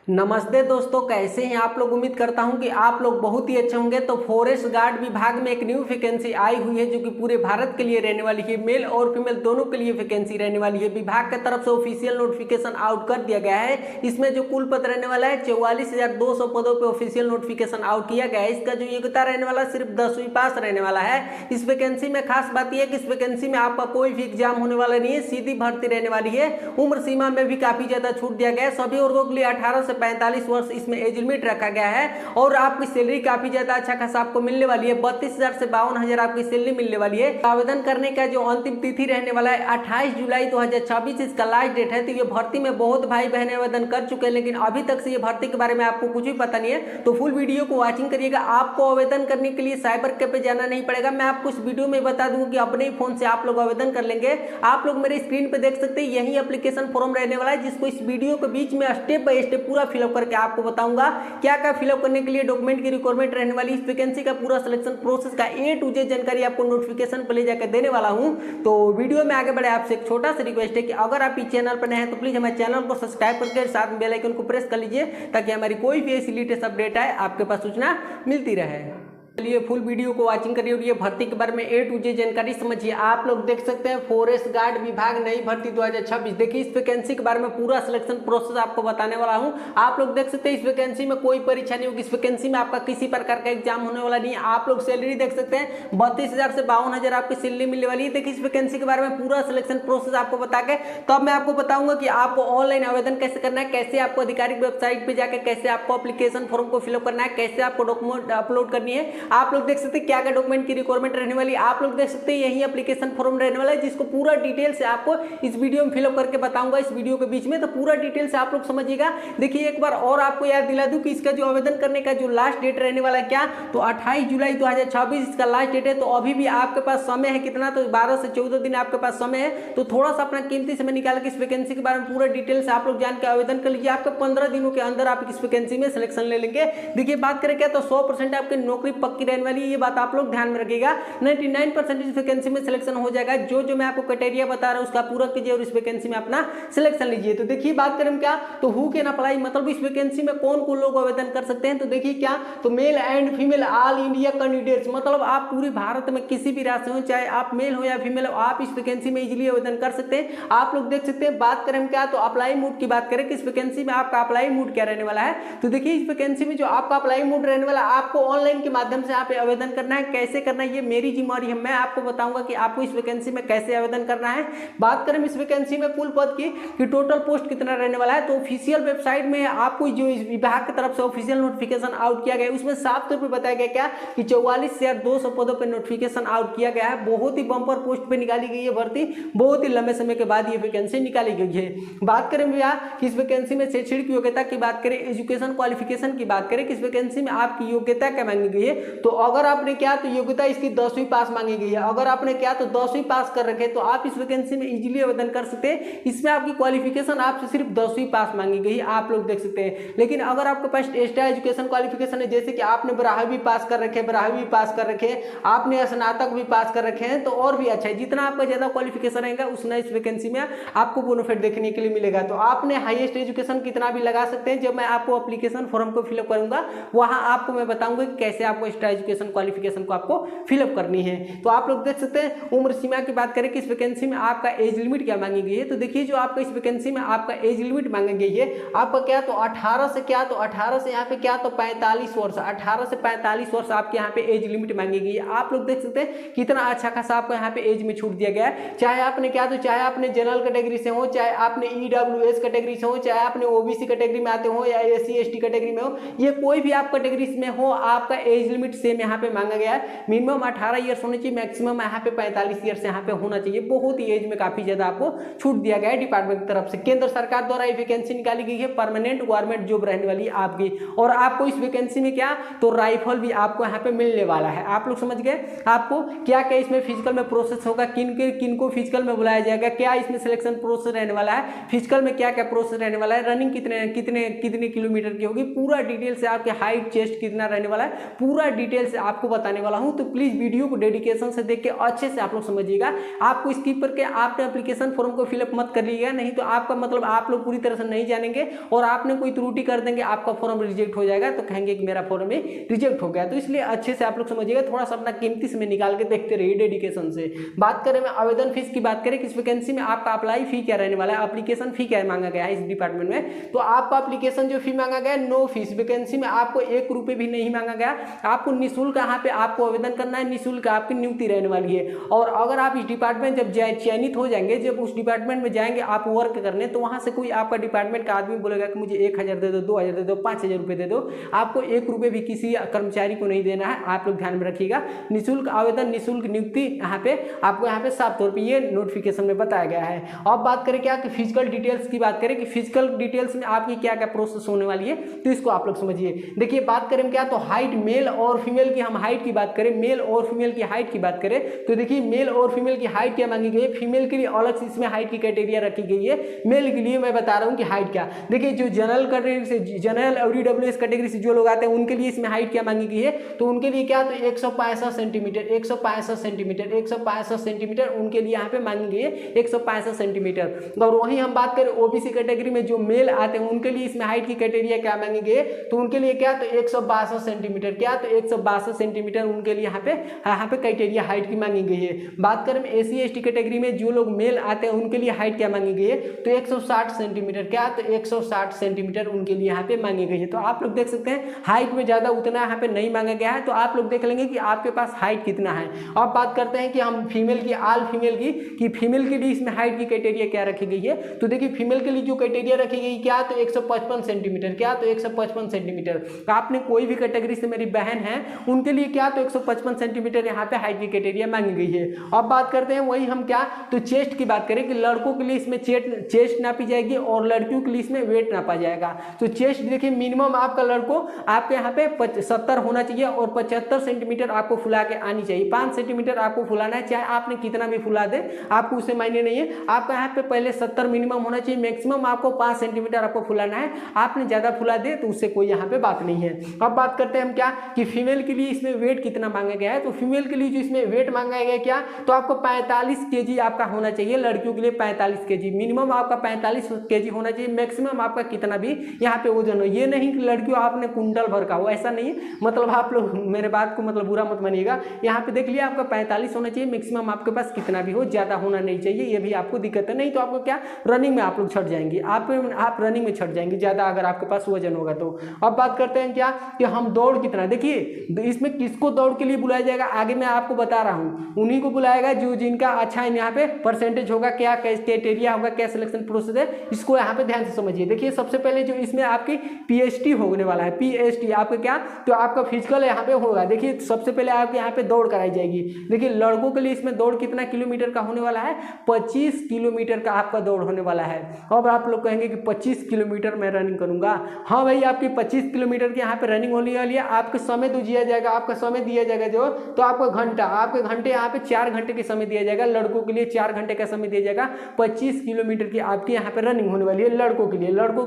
नमस्ते दोस्तों, कैसे हैं आप लोग। उम्मीद करता हूं कि आप लोग बहुत ही अच्छे होंगे। तो फॉरेस्ट गार्ड विभाग में एक न्यू वैकेंसी आई हुई है जो कि पूरे भारत के लिए रहने वाली है। मेल और फीमेल दोनों के लिए वैकेंसी रहने वाली है। विभाग की तरफ से ऑफिशियल नोटिफिकेशन आउट कर दिया गया है। इसमें जो कुल पद रहने वाला है 44,200 पदों पर ऑफिशियल नोटिफिकेशन आउट किया गया है। इसका जो योग्यता रहने वाला सिर्फ 10वीं पास रहने वाला है। इस वैकेंसी में खास बात यह है कि इस वैकेंसी में आपका कोई भी एग्जाम होने वाला नहीं है, सीधी भर्ती रहने वाली है। उम्र सीमा में भी काफी ज्यादा छूट दिया गया है। सभी वर्गों के लिए 18 से 45 वर्ष इसमें एज लिमिट रखा गया है। और आपकी सैलरी काफी ज्यादा अच्छा खासा आपको मिलने वाली है। 32,000 से 52,000 आपकी सैलरी मिलने वाली है। आवेदन करने का जो अंतिम तिथि रहने वाला है 28 जुलाई 2024 इसका लास्ट डेट है। तो ये भर्ती में बहुत भाई बहन आवेदन कर चुके हैं, लेकिन अभी तक से ये भर्ती के बारे में आपको कुछ भी पता नहीं है। तो फुल वीडियो को वॉचिंग करिएगा। आपको आवेदन करने के लिए साइबर कैफे पे जाना नहीं पड़ेगा। मैं आपको इस वीडियो में बता दूंगा कि अपने ही फोन से आप लोग आवेदन कर लेंगे। आप लोग मेरे स्क्रीन पे देख सकते हैं, यही एप्लीकेशन फॉर्म रहने वाला है, जिसको इस वीडियो के बीच में स्टेप बाय स्टेप पूरा फिलअप करके आपको बताऊंगा क्या क्या फिलअप करने के लिए डॉक्यूमेंट की रिक्वायरमेंट रहने वाली। इस वैकेंसी का पूरा सिलेक्शन प्रोसेस का A to Z जानकारी आपको नोटिफिकेशन पर ले जाकर देने वाला हूं। तो वीडियो में आगे बढ़े आपसे एक छोटा सा रिक्वेस्ट है कि अगर आप इस चैनल पर नए हैं तो प्लीज हमारे चैनल को सब्सक्राइब करके साथ में बेल आइकन को प्रेस कर लीजिए, ताकि हमारी कोई भी ऐसी लेटेस्ट अपडेट आए आपके पास सूचना मिलती रहे। चलिए फुल वीडियो को वाचिंग करिए और ये भर्ती के बारे में A to Z जानकारी समझिए। आप लोग देख सकते हैं फॉरेस्ट गार्ड विभाग नई भर्ती 2026। देखिए इस वैकेंसी के बारे में पूरा सिलेक्शन प्रोसेस आपको बताने वाला हूं। आप लोग देख सकते हैं इस वैकेंसी में कोई परीक्षा नहीं होगी। इस वैकेंसी में आपका किसी प्रकार का एग्जाम होने वाला नहीं है। आप लोग सैलरी देख सकते हैं 32,000 से 52,000 आपकी सैलरी मिलने वाली है। देखिए इस वैकेंसी के बारे में पूरा सिलेक्शन प्रोसेस आपको बता के तब मैं आपको बताऊंगा कि आपको ऑनलाइन आवेदन कैसे करना है, कैसे आपको आधिकारिक वेबसाइट पर जाकर कैसे आपको एप्लीकेशन फॉर्म को फिलअप करना है, कैसे आपको डॉक्यूमेंट अपलोड करनी है। आप लोग देख सकते हैं क्या क्या डॉक्यूमेंट की रिक्वायरमेंट रहने वाली। आप लोग देख सकते हैं यही एप्लीकेशन फॉर्म रहने वाला है, जिसको पूरा डिटेल से आपको इस वीडियो में फिलअप करके बताऊंगा इस वीडियो के बीच में। तो पूरा डिटेल से आप लोग समझिएगा। देखिए एक बार और आपको याद दिला दूं कि इसका जो आवेदन करने का जो लास्ट डेट रहने वाला है क्या, तो 28 जुलाई 2026 इसका लास्ट डेट है। तो अभी भी आपके पास समय है कितना, तो 12 से 14 दिन आपके पास समय है। तो थोड़ा सा अपना कीमती समय निकाल के इस वैकेंसी के बारे में पूरा डिटेल से आप लोग जान के आवेदन कर लीजिए। आपके 15 दिनों के अंदर आप इस वैकेंसी में सिलेक्शन ले लेंगे। देखिए बात करें क्या, तो 100% आपकी नौकरी पक्की रहने वाली है। ये बात आप लोग ध्यान में रखिएगा। 99% इस वैकेंसी में सिलेक्शन हो जाएगा। जो मैं आपको क्राइटेरिया बता रहा हूं उसका पूरा कीजिए और इस वैकेंसी में अपना सिलेक्शन लीजिए। तो देखिए बात करें क्या, तो हु कैन अप्लाई, मतलब इस वैकेंसी में कौन कौन लोग आवेदन कर सकते हैं। तो देखिए क्या, तो male and female all India candidates, मतलब आप पूरे भारत में किसी भी राज्य हो, चाहे आप मेल हो या फीमेल हो, आप इस वैकेंसी में इजीली आवेदन कर सकते हैं। आप लोग देख सकते हैं। बात करें क्या, तो अप्लाई मोड की बात करें कि इस वैकेंसी में आपका अप्लाई मोड क्या रहने वाला है। तो देखिए इस वैकेंसी में जो आपका अप्लाई मोड रहने वाला, आपको ऑनलाइन के माध्यम से आप आवेदन करना है। कैसे करना है ये मेरी जिम्मेदारी है। मैं आपको बताऊंगा कि आपको इस वैकेंसी में कैसे आवेदन करना है। बात करें इस वैकेंसी में कुल पद की कि टोटल पोस्ट कितना रहने वाला है, तो ऑफिशियल वेबसाइट में आपको जो इस विभाग की तरफ से ऑफिशियल नोटिफिकेशन आउट किया गया है उसमें साफ तौर पर बताया गया क्या कि 44,200 पदों पर नोटिफिकेशन आउट किया गया है। बहुत ही बम्पर पोस्ट पे निकाली गई है भर्ती। बहुत ही लंबे समय के बाद ये वैकेंसी निकाली गई है। बात करें भैया कि इस वैकेंसी में शैक्षणिक योग्यता की बात करें, एजुकेशन क्वालिफिकेशन की बात करें कि इस वैकेंसी में आपकी योग्यता क्या मांगी गई है। तो अगर आपने क्या, तो योग्यता इसकी 10वीं पास मांगी गई है। अगर आपने क्या, तो 10वीं पास कर रखे तो आप इस वैकेंसी में इजीली आवेदन कर सकते हैं। इसमें आपकी क्वालिफिकेशन आपसे सिर्फ 10वीं पास मांगी गई है। आप लोग देख सकते हैं। लेकिन अगर आपके पास एक्स्ट्रा एजुकेशन क्वालिफिकेशन है, जैसे कि आपने 12वीं पास कर रखे, 12वीं पास कर रखे, आपने स्नातक भी पास कर रखे हैं, तो और भी अच्छा है। जितना आपका ज्यादा क्वालिफिकेशन रहेगा उतना इस वैकेंसी में आपको बोनफिट देखने के लिए मिलेगा। तो आपने हाईएस्ट एजुकेशन कितना भी लगा सकते हैं। जब मैं आपको एप्लीकेशन फॉर्म को फिलअप करूंगा वहां आपको मैं बताऊंगा कि कैसे आपको एक्स्ट्रा एजुकेशन क्वालिफिकेशन को आपको फिलअप करनी है। तो आप लोग देख सकते हैं। उम्र सीमा की बात करें कि इस वैकेंसी में आपका एज लिमिट क्या मांगी गई है। तो देखिए जो आपका इस वैकेंसी में आपका एज लिमिट मांगी गई है आपका क्या, तो 18 से क्या, तो 18 से यहाँ पे क्या, तो 45 वर्ष, 18 से 45 वर्ष आपके यहाँ पे एज लिमिट मांगी गई है। आप लोग देख सकते हैं कितना अच्छा खासा आपको यहाँ पे एज में छूट दिया गया है। चाहे आपने क्या, तो चाहे आपने जनरल कैटेगरी से हो, चाहे आपने EWS कैटेगरी से हो, चाहे आपने OBC कैटेगरी में आते हो या SC ST कैटेगरी में हो, ये कोई भी आप कैटेगरी में हो, आपका एज लिमिट सेम यहाँ पे मांगा गया है। मिनिमम 18 ईयर्स होनी चाहिए, मैक्सिमम यहाँ पे 45 ईयर्स यहाँ पे होना चाहिए। बहुत ही एज में काफी ज्यादा आपको छूट दिया गया है डिपार्टमेंट की तरफ से। केंद्र सरकार द्वारा ये वैकेंसी निकाली गई है। परमानेंट गवर्नमेंट जॉब रहने वाली है आपकी। और आपको इस वैकेंसी में क्या, तो राइफल भी आपको यहाँ पे मिलने वाला है। आप लोग समझ गए। आपको क्या क्या इसमें फिजिकल में प्रोसेस होगा, किन को फिजिकल में बुलाया जाएगा, क्या इसमें सिलेक्शन प्रोसेस रहने वाला है, फिजिकल में क्या क्या प्रोसेस रहने वाला है, रनिंग कितने किलोमीटर की होगी, पूरा डिटेल से आपके हाइट चेस्ट कितना रहने वाला है, पूरा डिटेल्स आपको बताने वाला हूं, तो प्लीज वीडियो को डेडिकेशन से देख के अच्छे से आप लोग समझिएगा। आपको स्किप करके आपने एप्लीकेशन फॉर्म को फिलअप मत करिएगा, नहीं तो आपका मतलब आप लोग पूरी तरह से नहीं जानेंगे और आपने कोई त्रुटि कर देंगे, आपका फॉर्म रिजेक्ट हो जाएगा, तो कहेंगे कि मेरा फॉर्म में रिजेक्ट हो गया। तो इसलिए अच्छे से आप लोग समझिएगा, थोड़ा सा अपना कीमती समय निकाल के देखते रहिए डेडिकेशन से। बात करें मैं आवेदन फीस की बात करें कि इस वैकेंसी में आपका अप्लाई फी क्या रहने वाला है, एप्लीकेशन फी क्या मांगा गया है इस डिपार्टमेंट में, तो आपका एप्लीकेशन जो फी मांगा गया है नो फीस, वैकेंसी में आपको 1 रुपये भी नहीं मांगा गया, आपको निःशुल्क यहाँ पे आपको आवेदन करना है, निःशुल्क आपकी नियुक्ति रहने वाली है। और अगर आप इस डिपार्टमेंट जब चयनित हो जाएंगे, जब उस डिपार्टमेंट में जाएंगे आप वर्क करने, तो वहां से कोई आपका डिपार्टमेंट का आदमी बोलेगा कि मुझे 1000 दे दो, 2000 दे दो, 5000 रुपये दे दो, आपको 1 रुपये भी किसी कर्मचारी को नहीं देना है। आप लोग ध्यान में रखिएगा, निःशुल्क आवेदन निःशुल्क नियुक्ति यहाँ पे आपको यहाँ पे साफ तौर पे ये नोटिफिकेशन में बताया गया है। अब बात करें क्या कि फिजिकल डिटेल्स की बात करें कि फिजिकल डिटेल्स में आपकी क्या क्या प्रोसेस होने वाली है, तो इसको आप लोग समझिए। देखिए बात करें क्या, तो हाइट मेल और फीमेल की हम हाइट की बात करें, मेल और फीमेल की हाइट की बात करें, तो देखिए मेल और फीमेल की हाइट क्या मांगी गई है, फीमेल के लिए अलग से इसमें हाइट की क्राइटेरिया रखी गई है, मेल के लिए मैं बता रहा हूँ कि हाइट क्या। देखिए जो जनरल कैटेगरी से, जनरल और ईडब्ल्यूएस कैटेगरी से जो लोग आते हैं उनके लिए इसमें हाइट क्या मांगी गई है, तो उनके लिए क्या, तो 165 सेंटीमीटर, 165 सेंटीमीटर, 165 सेंटीमीटर उनके लिए यहाँ पे मांगी गई है, 165 सेंटीमीटर। और वहीं हम बात करें ओबीसी कैटेगरी में जो मेल आते हैं उनके लिए इसमें हाइट की क्राइटेरिया क्या मांगी गई है, तो उनके लिए क्या, तो 162 सेंटीमीटर, क्या, तो 162 सेंटीमीटर उनके लिए यहाँ पे क्राइटेरिया हाइट की मांगी गई है। बात करें एससी एसटी कैटेगरी में जो लोग मेल आते हैं उनके लिए हाइट क्या मांगी गई है, तो 160 सेंटीमीटर, क्या, तो 160 सेंटीमीटर उनके लिए यहाँ पे मांगी गई है। तो आप लोग देख सकते हैं हाइट में ज्यादा उतना यहाँ पे नहीं मांगा गया है, तो आप लोग देख लेंगे कि आपके पास हाइट कितना है। अब बात करते हैं कि हम फीमेल की, आल फीमेल की, कि फीमेल के लिए इसमें हाइट की क्राइटेरिया क्या रखी गई है, तो देखिए फीमेल के लिए जो क्राइटेरिया रखी गई क्या, तो 155 सेंटीमीटर, क्या, तो 155 सेंटीमीटर। आपने कोई भी कैटेगरी से मेरी बहन है उनके लिए क्या, तो 155 सेंटीमीटर यहाँ पे हाइट की क्राइटेरिया मांगी गई है। अब बात करते हैं वही हम क्या, तो चेस्ट की बात करें कि लड़कों के लिए इसमें चेस्ट नापी जाएगी और लड़कियों के लिए इसमें वेट नापा जाएगा। तो चेस्ट देखिए मिनिमम आपका लड़कों आपके यहाँ पे 70 होना चाहिए और 75 सेंटीमीटर आपको फुला के आनी चाहिए। 5 सेंटीमीटर आपको फुलाना है, चाहे आपने कितना भी फुला दे आपको उससे मायने नहीं है। आपका यहाँ पे पहले 70 मिनिमम होना चाहिए, मैक्सिमम आपको 5 सेंटीमीटर आपको फुलाना है। आपने ज्यादा फुला दे तो उससे कोई यहाँ पे बात नहीं है। अब बात करते हैं हम क्या कि फीमेल के लिए इसमें वेट कितना मांगा गया है, तो फीमेल के लिए जो इसमें वेट मांगा गया है क्या, तो आपको 45 kg आपका होना चाहिए, लड़कियों के लिए 45 kg मिनिमम आपका 45 kg होना चाहिए, मैक्सिमम आपका कितना भी यहाँ पे वजन हो। ये नहीं कि लड़कियों आपने कुंटल भर का हो, ऐसा नहीं है। मतलब आप लोग मेरे बात को मतलब बुरा मत मानिएगा, यहाँ पे देख लिया आपका 45 होना चाहिए, मैक्सिमम आपके पास कितना भी हो, ज्यादा होना नहीं चाहिए। ये भी आपको दिक्कत है, नहीं तो आपको क्या रनिंग में आप लोग छट जाएंगे, आप रनिंग में छट जाएंगे ज्यादा अगर आपके पास वजन होगा तो। अब बात करते हैं क्या कि हम दौड़ कितना, देखिए इसमें किसको दौड़ के लिए बुलाया जाएगा आगे मैं आपको बता रहा हूँ, उन्हीं को बुलाएगा जो जिनका अच्छा यहाँ पे परसेंटेज होगा, क्या क्राइटेरिया होगा, क्या सिलेक्शन प्रोसेस है, इसको यहाँ पे ध्यान से समझिए। देखिए सबसे पहले जो इसमें आपकी पीएचटी होने वाला है, पीएचटी आपका क्या, तो आपका फिजिकल यहाँ पे होगा। देखिए सबसे पहले आपके यहाँ पे दौड़ कराई जाएगी। देखिए लड़कों के लिए इसमें दौड़ कितना किलोमीटर का होने वाला है, 25 किलोमीटर का आपका दौड़ होने वाला है। अब आप लोग कहेंगे कि 25 किलोमीटर मैं रनिंग करूंगा, हाँ भाई आपकी 25 किलोमीटर की यहाँ पे रनिंग होने वाली है। आपके समय तो दिया जाएगा, आपका समय दिया जाएगा जो, तो आपको घंटा, आपके घंटे यहाँ पे 4 घंटे के समय दिया जाएगा, लड़कों के लिए 4 घंटे का समय दिया जाएगा। 25 किलोमीटर की आपकी यहाँ पे रनिंग होने वाली है लड़कों के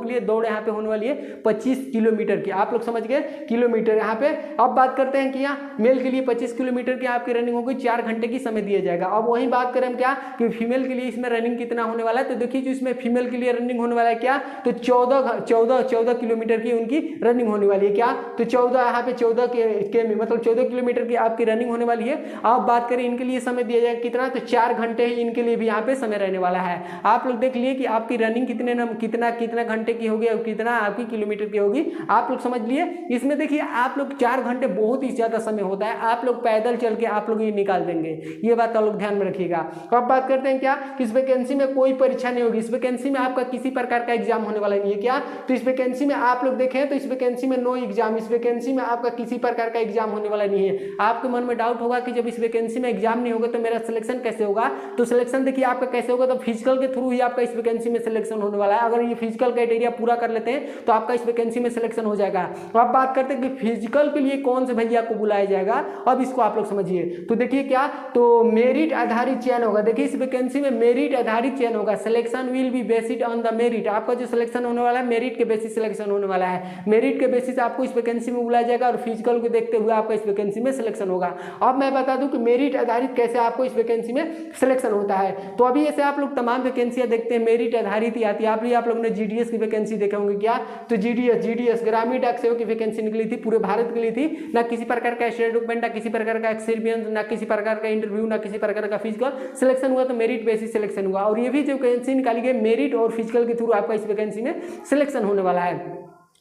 लिए दौड़ यहाँ पे होने वाली है 25 किलोमीटर की, आप लोग समझ गए किलोमीटर यहाँ पे। अब बात करते हैं कि यहाँ मेल के लिए 25 किलोमीटर की आपकी रनिंग होगी, 4 घंटे की समय दिया जाएगा। अब वही बात करें क्या कि फीमेल के लिए इसमें रनिंग कितना होने वाला है, तो देखिए जो इसमें फीमेल के लिए रनिंग होने वाला है क्या, तो 14 किलोमीटर की उनकी रनिंग होने वाली है, क्या, तो 14 यहाँ पे 14 के मतलब 14 किलोमीटर की आपकी रनिंग होने वाली है। अब बात करें इनके लिए समय दिया जाएगा कितना, तो 4 घंटे ही इनके लिए भी यहाँ पे समय रहने वाला है। आप लोग देख लिए कि आपकी रनिंग कितना घंटे की होगी और कितना आपकी किलोमीटर की होगी, आप लोग समझ लिए। इसमें देखिए आप लोग 4 घंटे बहुत ही ज्यादा समय होता है, आप लोग पैदल चल के आप लोग ये निकाल देंगे, ये बात आप लोग ध्यान में रखिएगा। अब बात करते हैं क्या कि इस वैकेंसी में कोई परीक्षा नहीं होगी, इस वैकेंसी में आपका किसी प्रकार का एग्जाम होने वाला नहीं है, क्या, तो इस वैकेंसी में आप लोग देखें तो इस वैकेंसी में नो एग्जाम, इस वैकेंसी में आपका किसी प्रकार का एग्जाम होने वाला नहीं है। आपके मन में डाउट होगा कि जब इस वैकेंसी में एग्जाम नहीं होगा तो मेरा सिलेक्शन कैसे होगा, तो सिलेक्शन देखिए आपका कैसे होगा, तो फिजिकल के थ्रू ही आपका इस वैकेंसी में सिलेक्शन होने वाला है। अगर ये फिजिकल क्राइटेरिया पूरा कर लेते हैं तो आपका इस वैकेंसी में सिलेक्शन हो जाएगा। तो आप बात करते हैं कि फिजिकल के लिए कौन से भैया को बुलाया जाएगा, अब इसको आप लोग समझिए। तो देखिए क्या, तो मेरिट आधारित चयन होगा। देखिए इस वैकेंसी में मेरिट आधारित चयन होगा, selection will be based on the merit. आपका जो सिलेक्शन होने वाला है मेरिट के बेसिस सिलेक्शन होने वाला है, मेरिट के बेसिस आपको इस वैकेंसी में बुलाया जाएगा और फिजिकल फिजिकल को देखते हुए आपका इस वैकेंसी में सिलेक्शन होगा। अब मैं बता दूं कि मेरिट आधारित कैसे आपको इस वैकेंसी में सिलेक्शन होता है। तो अभी ऐसे आप लोग तमाम वैकेंसियां देखते हैं मेरिट आधारित ही आती है। आप लोगों ने जीडीएस की वैकेंसी देखे होंगे क्या, तो जीडीएस ग्रामीण डाक सेवक की वैकेंसी निकली थी, पूरे भारत के लिए थी। ना किसी प्रकार का स्टडी डॉक्यूमेंट, ना किसी प्रकार का एक्सपीरियंस, ना किसी प्रकार का इंटरव्यू, ना किसी प्रकार का फिजिकल, सिलेक्शन हुआ तो मेरिट बेसिस सिलेक्शन हुआ। और ये भी जो वैकेंसी निकाली गई मेरिट और फिजिकल के थ्रू आपका इस वैकेंसी में सिलेक्शन होने वाला है।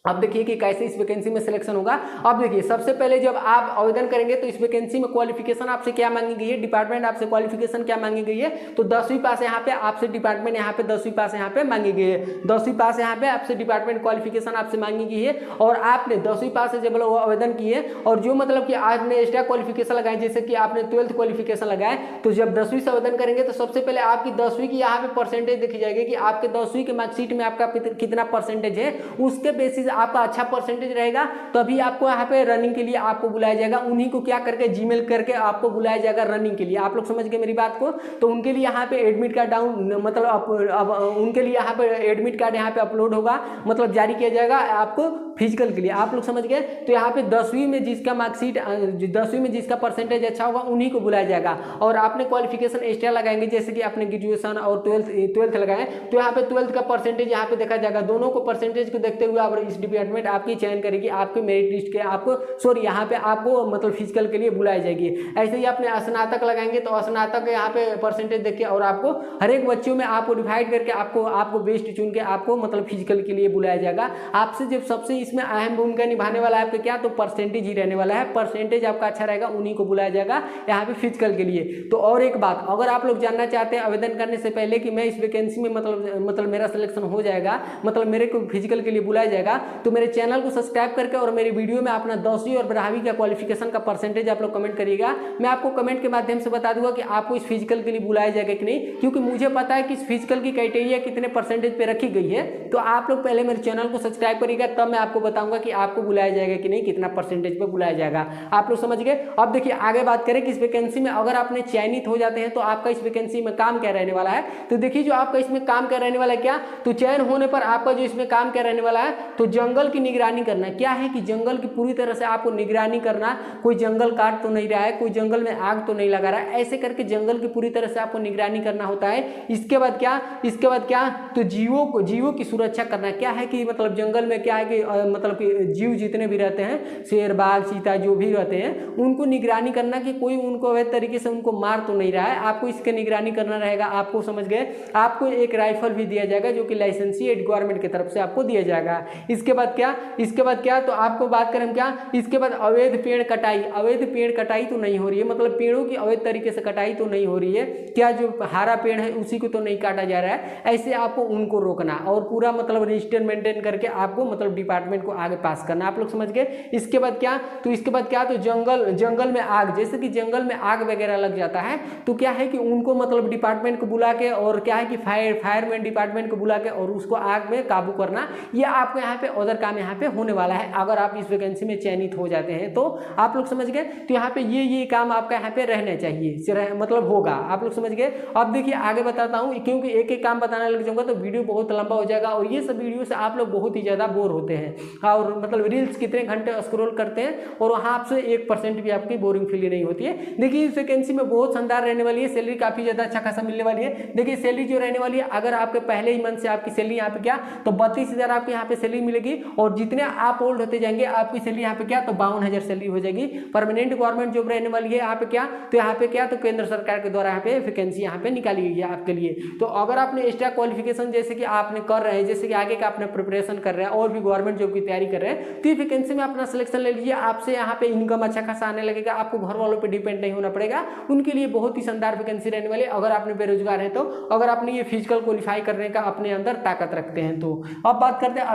अब देखिए कि कैसे इस वैकेंसी में सिलेक्शन होगा। अब देखिए सबसे पहले जब आप आवेदन करेंगे तो इस वैकेंसी में क्वालिफिकेशन आपसे क्या मांगी गई है, डिपार्टमेंट आपसे क्वालिफिकेशन क्या मांगी गई है, तो 10वीं पास यहाँ पे आपसे डिपार्टमेंट यहाँ पे 10वीं पास यहाँ पे मांगी गई है। 10वीं पास यहाँ पे आपसे डिपार्टमेंट क्वालिफिकेशन आपसे मांगी गई है। और आपने 10वीं पास से जब लोग आवेदन किए और जो मतलब कि आपने एक्स्ट्रा क्वालिफिकेशन लगाए, जैसे कि आपने 12th क्वालिफिकेशन लगाए, तो जब 10वीं से आवेदन करेंगे तो सबसे पहले आपकी 10वीं की यहाँ पे परसेंटेज देखी जाएगी कि आपके 10वीं के मार्कशीट में आपका कितना परसेंटेज है। उसके बेसिस आपका अच्छा परसेंटेज रहेगा तभी आपको यहाँ पे रनिंग के लिए आपको बुलाया जाएगा। उन्हीं को क्या करके जीमेल करके आपको बुलाया जाएगा रनिंग के लिए। आप लोग समझ गए मेरी बात को। तो उनके लिए यहाँ पे एडमिट कार्ड डाउन मतलब अब उनके लिए यहाँ पे एडमिट कार्ड यहाँ पे अपलोड होगा, मतलब जारी किया जाएगा आपको फिजिकल के लिए। आप लोग समझ गए। तो यहाँ पे 10वीं में जिसका मार्कशीट 10वीं में जिसका परसेंटेज अच्छा होगा उन्हीं को बुलाया जाएगा। और आपने क्वालिफिकेशन एक्स्ट्रा लगाएंगे, जैसे कि आपने ग्रेजुएशन और 12th लगाए, तो यहाँ पे 12th का परसेंटेज यहाँ पे देखा जाएगा। दोनों को परसेंटेज को देखते हुए आप इस डिपार्टमेंट आपकी चयन करेगी, आपके मेरिट लिस्ट के आपको यहाँ पे आपको मतलब फिजिकल के लिए बुलाई जाएगी। ऐसे ही आपने स्नातक लगाएंगे तो स्नातक यहाँ पे परसेंटेज देख के और आपको हर एक बच्चों में आपको डिवाइड करके आपको बेस्ट चुन के आपको मतलब फिजिकल के लिए बुलाया जाएगा। आपसे जब सबसे इसमें अहम भूमिका निभाने वाला है आपका क्या, तो परसेंटेज ही रहने वाला है। परसेंटेज आपका अच्छा रहेगा उन्हीं को बुलाया जाएगा यहाँ पे फिजिकल के लिए। तो और एक बात, अगर आप लोग जानना चाहते हैं आवेदन करने से पहले कि मैं इस वैकेंसी में मतलब मेरा सिलेक्शन हो जाएगा, मतलब मेरे को फिजिकल के लिए बुलाया जाएगा, तो मेरे चैनल को सब्सक्राइब करके और मेरी वीडियो में अपना 10वीं और 12वीं का क्वालिफिकेशन का परसेंटेज आप लोग कमेंट करिएगा। मैं आपको कमेंट के माध्यम से बता दूंगा कि आपको इस फिजिकल के लिए बुलाया जाएगा कि नहीं, क्योंकि मुझे पता है कि इस फिजिकल की क्राइटेरिया कितने परसेंटेज पे रखी गई है। तो आप लोग पहले मेरे चैनल को सब्सक्राइब करिएगा, तब मैं आपको बताऊंगा कि आपको बुलाया जाएगा कि नहीं, कितना परसेंटेज पे बुलाया जाएगा। आप लोग समझ गए। अब देखिए आगे बात करें कि इस वैकेंसी में अगर आपने चयनित हो जाते हैं तो आपका इस वैकेंसी में काम क्या रहने वाला है। तो देखिए जो आपका इसमें काम क्या रहने वाला है क्या, तो चयन होने पर आपका जो इसमें काम क्या रहने वाला है, तो जंगल की निगरानी करना। क्या है कि जंगल की पूरी तरह से आपको निगरानी करना, कोई जंगल काट तो नहीं रहा है, कोई जंगल में आग तो नहीं लगा रहा है, ऐसे करके जंगल की पूरी तरह से आपको निगरानी करना होता है। इसके बाद क्या, तो जीवों की सुरक्षा करना। क्या है कि मतलब जंगल में क्या है कि मतलब कि जीव जितने भी रहते हैं, शेर बाघ चीता जो भी रहते हैं, उनको निगरानी करना कि कोई उनको अवैध तरीके से उनको मार तो नहीं रहा है, आपको इसके निगरानी करना रहेगा। आपको समझ गए। आपको एक राइफल भी दिया जाएगा जो कि लाइसेंसी गवर्नमेंट की तरफ से आपको दिया जाएगा। इसके बाद क्या, तो आपको बात करें क्या, इसके बाद अवैध पेड़ कटाई तो नहीं हो रही है, मतलब पेड़ों की अवैध तरीके से कटाई तो नहीं हो रही है। क्या जो हरा पेड़ है उसी को तो नहीं काटा जा रहा है, ऐसे आपको उनको रोकना और पूरा मतलब रजिस्टर मेंटेन करके आपको मतलब डिपार्टमेंट को आगे पास करना। आप लोग समझ गए। इसके बाद क्या, तो जंगल में आग, जैसे कि जंगल में आग वगैरह लग जाता है तो क्या है कि उनको मतलब डिपार्टमेंट को बुला के और क्या है कि फायरमैन डिपार्टमेंट को बुला के और उसको आग में काबू करना, ये आपको यहाँ पे अदर काम यहाँ पे होने वाला है। अगर आप इस वैकेंसी में चयनित हो जाते हैं तो आप लोग समझ गए। तो यहाँ पे ये काम आपका यहाँ पे रहना चाहिए, मतलब होगा। आप लोग समझ गए। अब देखिए आगे बताता हूँ, क्योंकि एक एक काम बताने लग जाऊंगा तो वीडियो बहुत लंबा हो जाएगा और ये सब वीडियो से आप लोग बहुत ही ज़्यादा बोर होते हैं और मतलब रील्स कितने घंटे स्क्रॉल करते हैं और वहाँ आपसे 1% भी आपकी बोरिंग फील नहीं होती है। देखिए इस वैकेंसी में बहुत शानदार रहने वाली है, सैलरी काफ़ी ज़्यादा अच्छा खासा मिलने वाली है। देखिए सैलरी जो रहने वाली है, अगर आपके पहले ही मंथ से आपकी सैलरी यहाँ पे क्या, तो 32,000 आपके यहाँ पे सैलरी मिलेगी और जितने आप ओल्ड होते जाएंगे आपकी सैलरी यहाँ पे क्या, तो 52,000 सैलरी हो जाएगी। परमानेंट गवर्नमेंट जॉब रहने वाली है यहाँ पे क्या, तो यहाँ पे क्या, तो केंद्र सरकार के द्वारा यहाँ पे वैकेंसी यहाँ पे निकाली गई है आपके लिए। तो अगर आपने एक्स्ट्रा क्वालिफिकेशन जैसे कि आपने कर रहे हैं, जैसे कि आगे का आपने प्रिपरेशन कर रहे हैं और भी गवर्नमेंट जॉब की तैयारी कर रहे हैं, तो ये वैकेंसी में अपना सिलेक्शन ले लीजिए। आपसे यहाँ पे इनकम अच्छा खासा आने लगेगा, आपको घर वालों पे डिपेंड नहीं होना पड़ेगा। उनके लिए बहुत ही शानदार वैकेंसी रहने वाली है अगर आपने बेरोजगार हैं तो, अगर आपने ये फिजिकल क्वालिफाई करने का अपने अंदर ताकत रखते हैं तो। अब बात करते हैं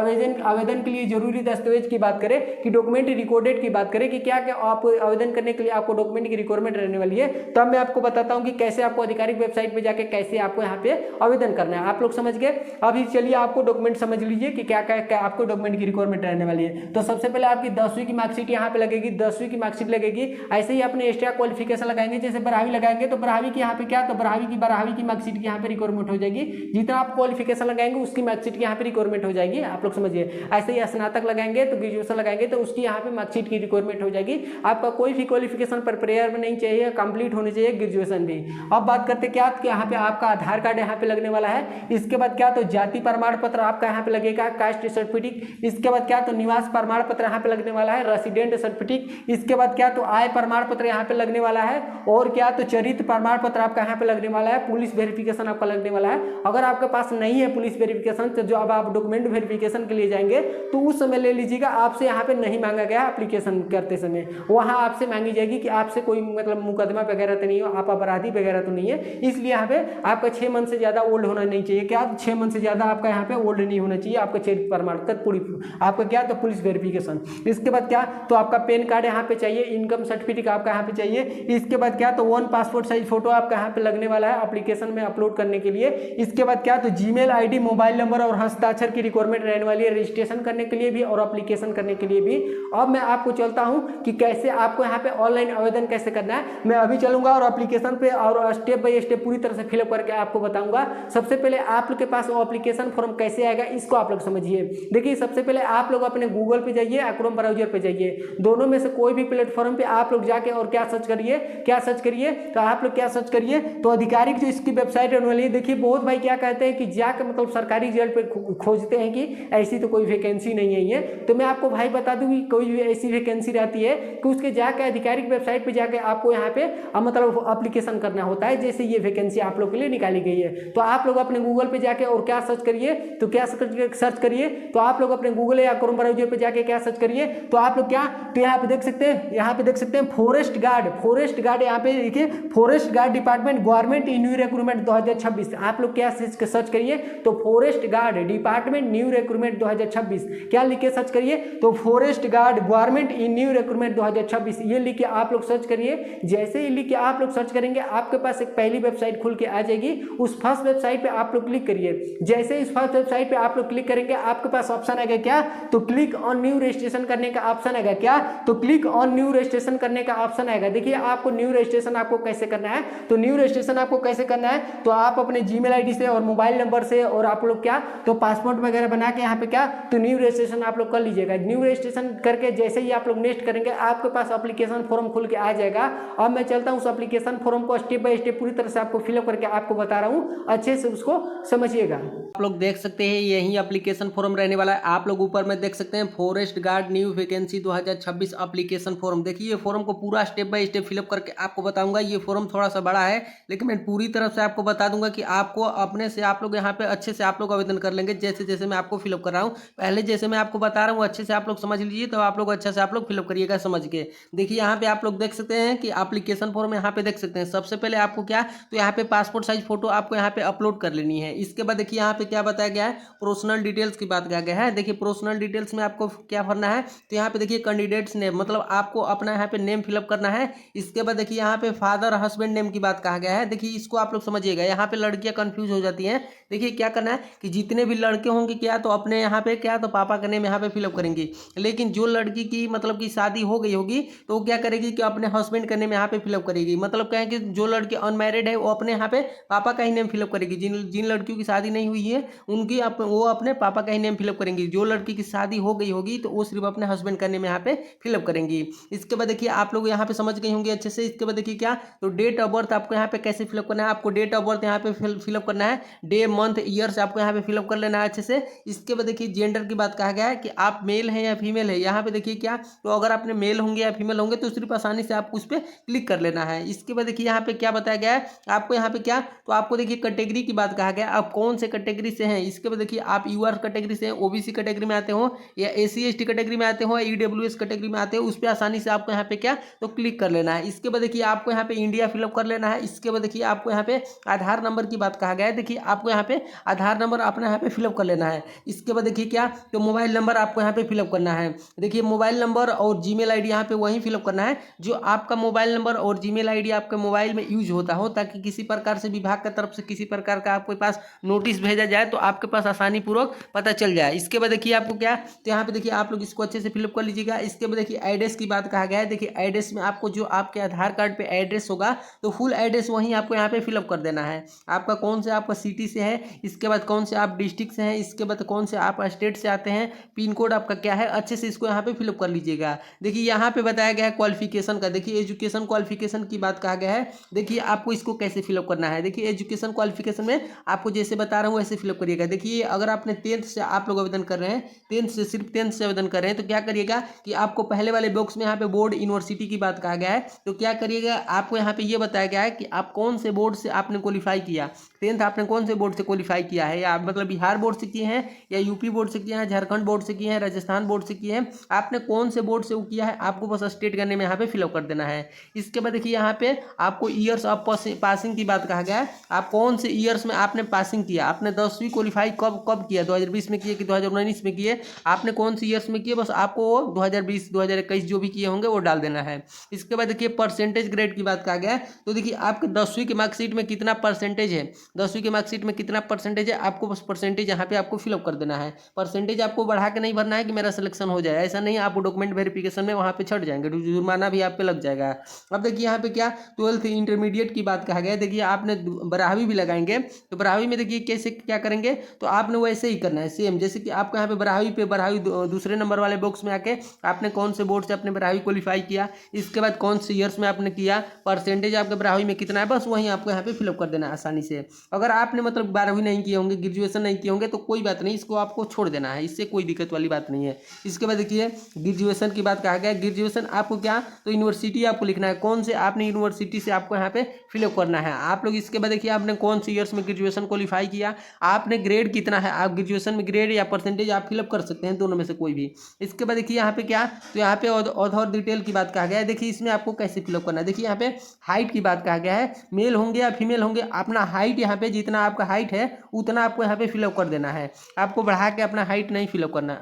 आवेदन के लिए जरूरी दस्तावेज की बात करें कि डॉक्यूमेंट रिकॉर्डेड की बात करें कि क्या क्या आप आवेदन करने के लिए आपको डॉक्यूमेंट की रिक्वायरमेंट रहने वाली है, तब मैं आपको बताता हूं कि कैसे आपको आधिकारिक वेबसाइट पे जाके कैसे आपको यहाँ पे आवेदन करना है। आप लोग समझ गए। अभी चलिए आपको डॉक्यूमेंट समझ लीजिए कि क्या क्या आपको डॉक्यूमेंट की रिक्वायरमेंट रहने वाली है। तो सबसे पहले आपकी 10वीं की मार्कशीट यहाँ पे लगेगी, 10वीं की मार्कशीट लगेगी। ऐसे ही अपने एक्स्ट्रा क्वालिफिकेशन लगाएंगे, जैसे 12वीं लगाएंगे तो 12वीं की यहाँ पे क्या, तो 12वीं की मार्कशीट की यहाँ पे रिक्वायरमेंट हो जाएगी। जितना आप क्वालिफिकेशन लगाएंगे उसकी मार्कशीट की यहाँ पे रिक्वायरमेंट हो जाएगी, आप लोग समझिए। ऐसे ही स्नातक लगाएंगे तो ग्रेजुएशन लगाएंगे तो उसकी यहाँ पे मार्कशीट की रिक्वायरमेंट हो जाएगी। आपका कोई भी क्वालिफिकेशन पर प्रेयर में नहीं चाहिए, कंप्लीट होनी चाहिए ग्रेजुएशन भी। अब बात करते क्या, यहाँ पे आपका आधार कार्ड यहाँ पे लगने वाला है। इसके बाद क्या, तो जाति प्रमाण पत्र आपका यहाँ पे लगेगा, कास्ट सर्टिफिकेट। इसके बाद क्या, तो निवास प्रमाण पत्र यहाँ पे लगने वाला है, रेसिडेंट सर्टिफिकेट। इसके बाद क्या, तो आय प्रमाण पत्र यहाँ पे लगने वाला है। और क्या, तो चरित्र प्रमाण पत्र आपका यहाँ पे लगने वाला है। पुलिस वेरिफिकेशन आपका लगने वाला है। अगर आपके पास नहीं है पुलिस वेरिफिकेशन, तो जो अब आप डॉक्यूमेंट वेरिफिकेशन के लिए जाएंगे तो उस समय ले लीजिएगा। आपसे यहाँ पे नहीं मांगा गया एप्लीकेशन करते समय, वहाँ आपसे मांगी जाएगी कि आपसे कोई मतलब मुकदमा वगैरह तो नहीं हो, आप अपराधी वगैरह तो नहीं है, इसलिए यहाँ पे आपका 6 मंथ से ज्यादा ओल्ड होना नहीं चाहिए। क्या, 6 मंथ से ज्यादा आपका यहाँ पे ओल्ड नहीं होना चाहिए। आपका चरित्र प्रमाण पत्र पूरी आपका क्या, तो पुलिस वेरिफिकेशन। इसके बाद क्या, तो आपका पैन कार्ड यहाँ पे चाहिए, इनकम सर्टिफिकेट आपका यहाँ पे चाहिए। इसके बाद क्या, तो 1 पासपोर्ट साइज फोटो आपका यहाँ पे लगने वाला है एप्लीकेशन में अपलोड करने के लिए। इसके बाद क्या, तो जीमेल आईडी, मोबाइल नंबर और हस्ताक्षर की रिक्वायरमेंट रहने वाली है, रजिस्ट्रेशन करने के लिए भी और एप्लीकेशन करने के लिए भी। अब मैं आपको चलता हूँ कि कैसे आपको यहाँ पे ऑनलाइन आवेदन कैसे करना है। मैं अभी चलूंगा और एप्लीकेशन पे और स्टेप बाय स्टेप पूरी तरह से फिलअप करके आपको बताऊंगा। सबसे पहले आप लोग के पास वो एप्लीकेशन फॉर्म कैसे आएगा इसको आप लोग समझिए। देखिए, सबसे पहले आप लोग अपने गूगल पे जाइए या क्रोम ब्राउजर पे जाइए, दोनों में से कोई भी प्लेटफॉर्म पे आप लोग जाके और क्या सर्च करिए, तो आप लोग क्या सर्च करिए, तो आधिकारिक जो इसकी वेबसाइट रहने वाली है। देखिए, बहुत भाई क्या कहते हैं कि जाके मतलब सरकारी रिजल्ट पे खोजते हैं कि ऐसी तो कोई वैकेंसी नहीं है ये। तो मैं आपको भाई बता दूं कि कोई भी ऐसी वैकेंसी रहती है कि उसके जाके आधिकारिक वेबसाइट पे जाके आपको यहाँ पे मतलब एप्लीकेशन करना होता है। जैसे ये वैकेंसी आप लोग के लिए निकाली गई है, तो आप लोग अपने गूगल पे जाके और क्या सर्च करिए, तो क्या सर्च करिए, तो आप लोग अपने गूगल या क्रोम ब्राउजर पे जाके क्या सर्च करिए, तो आप लोग क्या, तो यहाँ पे देख सकते हैं, फॉरेस्ट गार्ड यहाँ पे देखिए, forest guard department government new recruitment 2026। आप लोग क्या सर्च करिए, तो forest guard department new recruitment 2026 क्या लिख के सर्च करिए, तो forest guard government new recruitment 2026 ये लिख के आप लोग सर्च करिए। जैसे ही लिख के आप लोग सर्च करेंगे, आपके पास एक पहली वेबसाइट खुल के आ जाएगी। उस फर्स्ट वेबसाइट पे आप लोग क्लिक करिए। जैसे इस फर्स्ट वेबसाइट पे आप लोग क्लिक करेंगे, आपके पास ऑप्शन आएगा क्या, तो क्लिक ऑन न्यू रजिस्ट्रेशन करने का ऑप्शन आएगा। क्या, तो क्लिक ऑन न्यू रजिस्ट्रेशन करने का ऑप्शन आएगा। देखिए, आपको न्यू रजिस्ट्रेशन आपको कैसे करना है, तो न्यू रजिस्ट्रेशन आपको कैसे करना है, तो आप अपने जीमेल आईडी से और मोबाइल नंबर से और आप लोग क्या, तो पासपोर्ट वगैरह बना के यहाँ पे क्या, तो न्यू रजिस्ट्रेशन आप लोग कर लीजिएगा। न्यू रजिस्ट्रेशन करके जैसे ही आप लोग नेक्स्ट करेंगे, आपके पास एप्लीकेशन फॉर्म खुल के आ जाएगा। अब मैं चलता हूँ उस एप्लीकेशन फॉर्म को स्टेप बाय स्टेप पूरी तरह से आपको फिलअप करके आपको बता रहा हूँ, अच्छे से उसको समझिएगा। आप लोग देख सकते हैं यही एप्लीकेशन फॉर्म रहने वाला है। आप लोग ऊपर में देख सकते हैं forest guard new vacancy 2026 application form. देखिए, ये फॉर्म को पूरा स्टेप बाय स्टेप फिलअप करके आपको बताऊंगा। ये फॉर्म थोड़ा सा बड़ा है, लेकिन मैं पूरी तरह से आपको बता दूंगा कि आपको अपने से आप लोग यहाँ पे अच्छे से आप लोग आवेदन कर लेंगे। जैसे जैसे मैं आपको फिलअप कर रहा हूँ, पहले जैसे मैं आपको बता रहा हूँ अच्छे से आप लोग समझ लीजिए, तो आप लोग अच्छे से आप लोग फिलअप करिएगा समझ के। देखिए, यहाँ पे आप लोग देख सकते हैं कि एप्लीकेशन फॉर्म यहाँ पे देख सकते हैं। सबसे पहले आपको क्या, तो यहाँ पे पासपोर्ट साइज फोटो आपको यहाँ पे अपलोड कर लेनी है। इसके बाद देखिए, यहाँ पे क्या बताया गया है, पर्सनल डिटेल्स की बात किया गया है। देखिए, पर्सनल डिटेल्स में आपको क्या भरना है, तो यहाँ पे देखिए कैंडिडेट्स नेम, मतलब आपको अपना यहाँ पे नेम फिलअप करना है। इसके बाद देखिए, यहाँ पे फादर हस्बैंड नेम की बात कहा गया है। देखिए, इसको आप लोग समझिएगा, यहाँ पे लड़कियां कंफ्यूज हो जाती हैं। देखिए, क्या करना है कि जितने भी लड़के होंगे क्या, तो अपने यहाँ पे क्या, तो पापा का नेम यहाँ पे फिलअप करेंगे। लेकिन जो लड़की की मतलब की शादी हो गई होगी, तो वो क्या करेगी कि अपने हस्बैंड का नेम यहाँ पे फिलअप करेगी। मतलब क्या है कि जो लड़की अनमैरिड है वो अपने यहाँ पे पापा का ही नेम फिलअप करेगी। जिन लड़कियों की शादी नहीं हुई है उनकी वो अपने पापा का ही नेम फिलअप करेंगी। जो लड़की की शादी हो गई होगी तो वो सिर्फ अपने हस्बैंड का नेम यहाँ पे फिलअप करेंगी। इसके बाद देखिए, आप लोग यहाँ पे समझ गए होंगे अच्छे से। इसके बाद देखिए क्या, तो डेट ऑफ बर्थ आपको यहाँ पे कैसे फिलअप करना है। आपको डेट ऑफ बर्थ यहाँ पे फिलअप करना है, डे मंथ ईयर से आपको यहाँ पे फिलअप कर लेना है अच्छे से। इसके बाद देखिए, जेंडर की बात कहा गया है कि आप मेल है या फीमेल है। यहाँ पे देखिए क्या, तो अगर आपने मेल होंगे या फीमेल होंगे तो सिर्फ आसानी से आपको उस पर क्लिक कर लेना है। इसके बाद देखिए, यहाँ पे क्या बताया गया है आपको, यहाँ पे क्या, तो आपको देखिए कैटेगरी की बात कहा गया है, आप कौन से कैटेगरी से हैं। इसके बाद देखिए, आप यूआर कैटेगरी से, ओबीसी कैटेगरी में आते हो या एससी एसटी कैटेगरी में आते हो या ईडब्ल्यूएस कैटेगरी में आते हो, उस पर आसानी से आपको यहाँ पे क्या, तो क्लिक कर लेना है। इसके बाद देखिए, आपको यहाँ पे इंडिया फिलअप कर लेना है। इसके बाद देखिए, आपको यहाँ पे आधार नंबर की बात कहा गया है। देखिए, आपको यहाँ पे पे आधार नंबर अपना यहाँ पे फिलअप कर लेना है। इसके बाद देखिए क्या, तो मोबाइल नंबर आपको यहाँ पे फिलअप करना है। देखिए मोबाइल नंबर और जीमेल आईडी यहाँ पे वही फिलअप करना है जो आपका मोबाइल नंबर और जीमेल आईडी आपके मोबाइल में यूज होता हो, ताकि किसी प्रकार से विभाग की तरफ से किसी प्रकार का आपके पास नोटिस भेजा जाए तो आपके पास आसानी पूर्वक पता चल जाए। इसके बाद देखिए आपको क्या, तो यहाँ पे देखिए आप लोग इसको अच्छे से फिलअप कर लीजिएगा। इसके बाद देखिए एड्रेस की बात कहा गया है। देखिए एड्रेस में आपको जो आपके आधार कार्ड पे एड्रेस होगा तो फुल एड्रेस वहीं आपको यहाँ पे फिलअप कर देना है। आपका कौन से आपका सिटी से है, इसके बाद कौन से आप डिस्ट्रिक्ट से हैं, इसके बाद कौन से आप स्टेट से आते हैं, पिन कोड आपका क्या है, अच्छे से इसको यहाँ पे फिलअप कर लीजिएगा। देखिए यहाँ पे बताया गया है क्वालिफिकेशन का। देखिए एजुकेशन क्वालिफिकेशन की बात कहा गया है। देखिए आपको इसको कैसे फिलअप करना है। देखिए एजुकेशन क्वालिफिकेशन में आपको जैसे बता रहा हूँ वैसे फिलअप करिएगा। देखिए अगर आपने 10th से आप लोग आवेदन कर रहे हैं, 10th से सिर्फ 10th से आवेदन कर रहे हैं, तो क्या करिएगा कि आपको पहले वाले बॉक्स में यहाँ पे बोर्ड यूनिवर्सिटी की बात कहा गया है। तो क्या करिएगा, आपको यहाँ पे ये बताया गया है कि आप कौन से बोर्ड से आपने क्वालिफाई किया, 10th आपने कौन से बोर्ड से क्वालिफाई किया है, या मतलब बिहार बोर्ड से किए हैं, या यूपी बोर्ड से किए हैं, झारखंड बोर्ड से किए हैं, राजस्थान बोर्ड से किए हैं, आपने कौन से बोर्ड से वो किया है, आपको बस स्टेट करने में यहाँ पे फिलअप कर देना है। इसके बाद देखिए यहाँ पे आपको ईयर्स ऑफ पासिंग की बात कहा गया है। आप कौन से ईयर्स में आपने पासिंग किया, आपने 10वीं क्वालिफाई कब कब किया, 2020 में किए कि 2019 में किए, आपने कौन से ईयर्स में किए, बस आपको 2020 2021 जो भी किए होंगे वो डाल देना है। इसके बाद देखिए परसेंटेज ग्रेड की बात कहा गया है। तो देखिए आपके 10वीं की मार्कशीट में कितना परसेंटेज है, 10वीं की मार्कशीट में कितना परसेंटेज है, आपको बस परसेंटेज यहाँ पे आपको फिलअप कर देना है। परसेंटेज आपको बढ़ा के नहीं भरना है कि मेरा सिलेक्शन हो जाए, ऐसा नहीं, आप डॉक्यूमेंट वेरिफिकेशन में वहाँ पे छट जाएंगे, जुर्माना भी आप पे लग जाएगा। अब देखिए यहाँ पे क्या 12th इंटरमीडिएट की बात कहा गया है। देखिए आपने 12वीं भी लगाएंगे तो 12वीं में देखिए कैसे क्या करेंगे, तो आपने वैसे ही करना है सेम, जैसे कि आपको यहाँ पे 12वीं दूसरे नंबर वाले बॉक्स में आके आपने कौन से बोर्ड से अपने 12वीं क्वालिफाई किया, इसके बाद कौन से ईयर्स में आपने किया, परसेंटेज आपके 12वीं में कितना है, बस वहीं आपको यहाँ पे फिलअप कर देना है आसानी से। अगर आपने मतलब 12वीं नहीं किए होंगे, ग्रेजुएशन नहीं किए होंगे, तो कोई बात नहीं, इसको आपको छोड़ देना है, इससे कोई दिक्कत वाली बात नहीं है। इसके बाद देखिए ग्रेजुएशन की बात कहा गया। ग्रेजुएशन आपको क्या, तो यूनिवर्सिटी आपको लिखना है, कौन से आपने यूनिवर्सिटी से आपको यहाँ पे फिलअप करना है आप लोग। इसके बाद देखिए आपने कौन से ईयर्स में ग्रेजुएशन क्वालिफाई किया, आपने ग्रेड कितना है, आप ग्रेजुएशन में ग्रेड या परसेंटेज आप फिलअप कर सकते हैं, दोनों में से कोई भी। इसके बाद देखिए यहाँ पे क्या, तो यहाँ पे ऑथर डिटेल की बात कहा गया है। देखिए इसमें आपको कैसे फिलअप करना है। देखिए यहाँ पे हाइट की बात कहा गया है, मेल होंगे या फीमेल होंगे, अपना हाइट यहाँ पे जितना आपका हाइट है उतना आपको यहाँ पे फिलअप कर देना है, आपको बढ़ा के अपना हाइट नहीं फिलअप करना,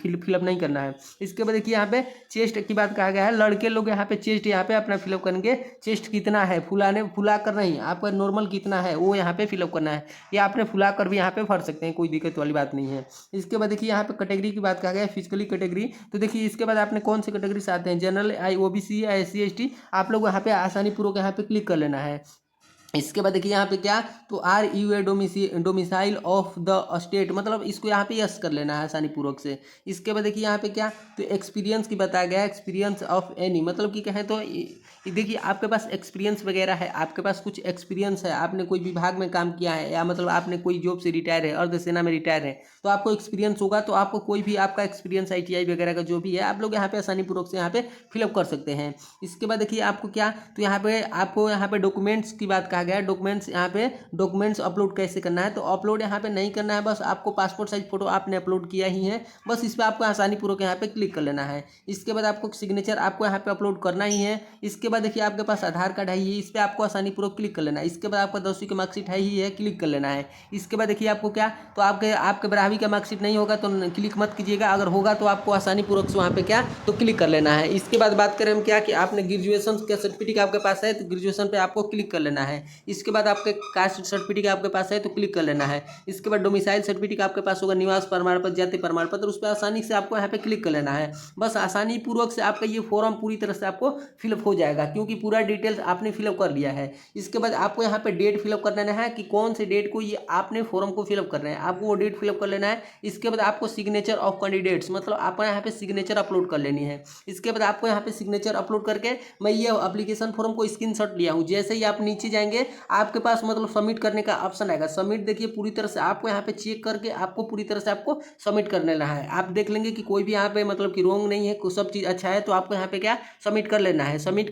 फिलअप नहीं करना है। इसके बाद देखिए यहाँ पे चेस्ट की बात कहा गया है। लड़के लोग यहाँ पे चेस्ट यहाँ पे अपना फिलअप करेंगे, चेस्ट कितना है, फुला कर नहीं, आपका नॉर्मल कितना है वो यहाँ पे फिलअप करना है, या आपने फुला कर भी यहाँ पे भर सकते हैं, कोई दिक्कत वाली बात नहीं है। इसके बाद देखिए यहाँ पे कैटेगरी की बात कहा गया है, फिजिकली कैटेगरी। तो देखिए इसके बाद आपने कौन सी कैटेगरी से आते हैं, जनरल, ओबीसी या SC ST, आप लोग यहाँ पे आसानी पूर्वक यहाँ पे क्लिक कर लेना है। इसके बाद देखिए यहाँ पे क्या, तो are you a domicile of the state, मतलब इसको यहाँ पे यस कर लेना है आसानी पूर्वक से। इसके बाद देखिए यहाँ पे क्या, तो एक्सपीरियंस की बताया गया है, एक्सपीरियंस ऑफ एनी, मतलब कि कहें तो देखिए आपके पास एक्सपीरियंस वगैरह है, आपके पास कुछ एक्सपीरियंस है, आपने कोई विभाग में काम किया है, या मतलब आपने कोई जॉब से रिटायर है, अर्धसेना में रिटायर है, तो आपको एक्सपीरियंस होगा, तो आपको कोई भी आपका एक्सपीरियंस ITI वगैरह का जो भी है आप लोग यहाँ पे आसानी पूर्वक से यहाँ पे फिलअप कर सकते हैं। इसके बाद देखिए आपको क्या, तो यहाँ पे आपको यहाँ पे डॉक्यूमेंट्स की बात कहा गया है। डॉक्यूमेंट्स यहाँ पे डॉक्यूमेंट्स अपलोड कैसे करना है, तो अपलोड यहाँ पे नहीं करना है, बस आपको पासपोर्ट साइज फोटो आपने अपलोड किया ही है, बस इस पर आपको आसानी पूर्वक यहाँ पे क्लिक कर लेना है। इसके बाद आपको सिग्नेचर आपको यहाँ पे अपलोड करना ही है। इसके बाद देखिए आपके पास आधार कार्ड है ही, इस पर आपको आसानी पूर्वक क्लिक कर लेना है। इसके बाद आपका 10वीं की मार्कशीट है ही है, क्लिक कर लेना है। इसके बाद देखिए आपको क्या, तो आपके 12वीं का मार्कशीट नहीं होगा तो क्लिक मत कीजिएगा, अगर होगा तो आपको आसानी पूर्वक से वहाँ पे क्या, तो क्लिक कर लेना है। इसके बाद बात करें हम क्या, कि आपने ग्रेजुएशन का सर्टिफिकेट आपके पास है तो ग्रेजुएशन पे आपको क्लिक कर लेना है। इसके बाद आपके कास्ट सर्टिफिकेट आपके पास है तो क्लिक कर लेना है। इसके बाद डोमिसाइल सर्टिफिकेट आपके पास होगा, निवास प्रमाण पत्र, जाति प्रमाण पत्र, उस पर आसानी से आपको यहाँ पे क्लिक कर लेना है। बस आसानी पूर्वक से आपका ये फॉर्म पूरी तरह से आपको फिलअप हो जाएगा, क्योंकि पूरा डिटेल्स आपने फिलअप कर लिया है। इसके बाद आपको यहाँ पे डेट फिलअप कर लेना है कि कौन से डेट को ये आपने फॉर्म को फिलअप करना है, आपको वो डेट फिलअप कर लेना है। इसके बाद आपको सिग्नेचर ऑफ कैंडिडेट्स, मतलब आपको यहाँ पे सिग्नेचर अपलोड कर लेनी है। इसके बाद आपको यहाँ पे सिग्नेचर अपलोड करके, मैं ये एप्लीकेशन फॉर्म को स्क्रीनशॉट लिया हूँ, जैसे ही आप नीचे जाएंगे आपके पास मतलब सबमिट करने का ऑप्शन आएगा। सबमिट देखिए पूरी तरह से आपको यहाँ पे चेक करके आपको पूरी तरह से आपको सबमिट कर लेना है। आप देख लेंगे कि कोई भी यहाँ पे मतलब कि रॉन्ग नहीं है, सब चीज़ अच्छा है, तो आपको यहाँ पे क्या, सबमिट कर लेना है। सबमिट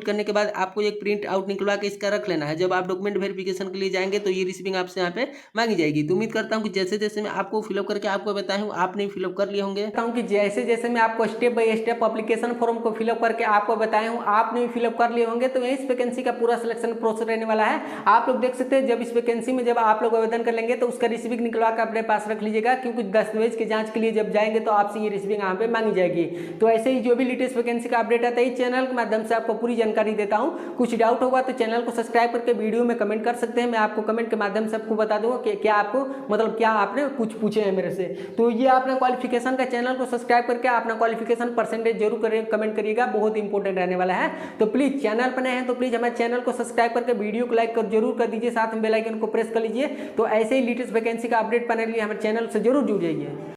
करने के बाद आपको एक प्रिंट आउट निकलवा के इसका रख लेना है। जब आप डॉक्यूमेंट वेरिफिकेशन के लिए जाएंगे तो ये रिसीविंग आपसे यहाँ पे मांगी जाएगी। तो उम्मीद करता हूँ कि जैसे जैसे मैं आपको फिलअप करके आपको बताया हूँ आपने फिलअप कर लिए होंगे, कि जैसे जैसे मैं आपको step by step application form को फिलअप करके आपको बताया हूँ आपने भी फिलअप कर लिए होंगे। तो इस वैकेंसी का पूरा सिलेक्शन प्रोसेस रहने वाला है। आप लोग देख सकते हैं जब इस वैकेंसी में जब आप लोग आवेदन कर लेंगे तो उसका रिसीविंग निकलवा कर अपने पास रख लीजिएगा, क्योंकि दस्तावेज की जांच के लिए जब जाएंगे तो आपसे ये रिसीविंग यहाँ पे मांगी जाएगी। तो ऐसे ही जो भी लेटेस्ट वैकेंसी का अपडेट आता है इस चैनल के माध्यम से आपको पूरी जानकारी देता हूँ। कुछ डाउट होगा तो चैनल को सब्सक्राइब करके वीडियो में कमेंट कर सकते हैं, मैं आपको कमेंट के माध्यम से आपको बता दूंगा कि क्या आपको मतलब क्या आपने कुछ पूछे हैं मेरे से। तो ये आपने क्वालिफिकेशन का चैनल को सब्सक्राइब करके अपना क्वालिफिकेशन परसेंटेज जरूर कमेंट करिएगा, बहुत इंपॉर्टेंट रहने वाला है। तो प्लीज चैनल पर नए हैं तो प्लीज हमारे चैनल को सब्सक्राइब करके वीडियो को लाइक जरूर कर दीजिए, साथ में बेल आइकन को प्रेस कर लीजिए। तो ऐसे ही लेटेस्ट वैकेंसी का अपडेट पाने के लिए हमारे चैनल से जरूर जुड़ जाइए।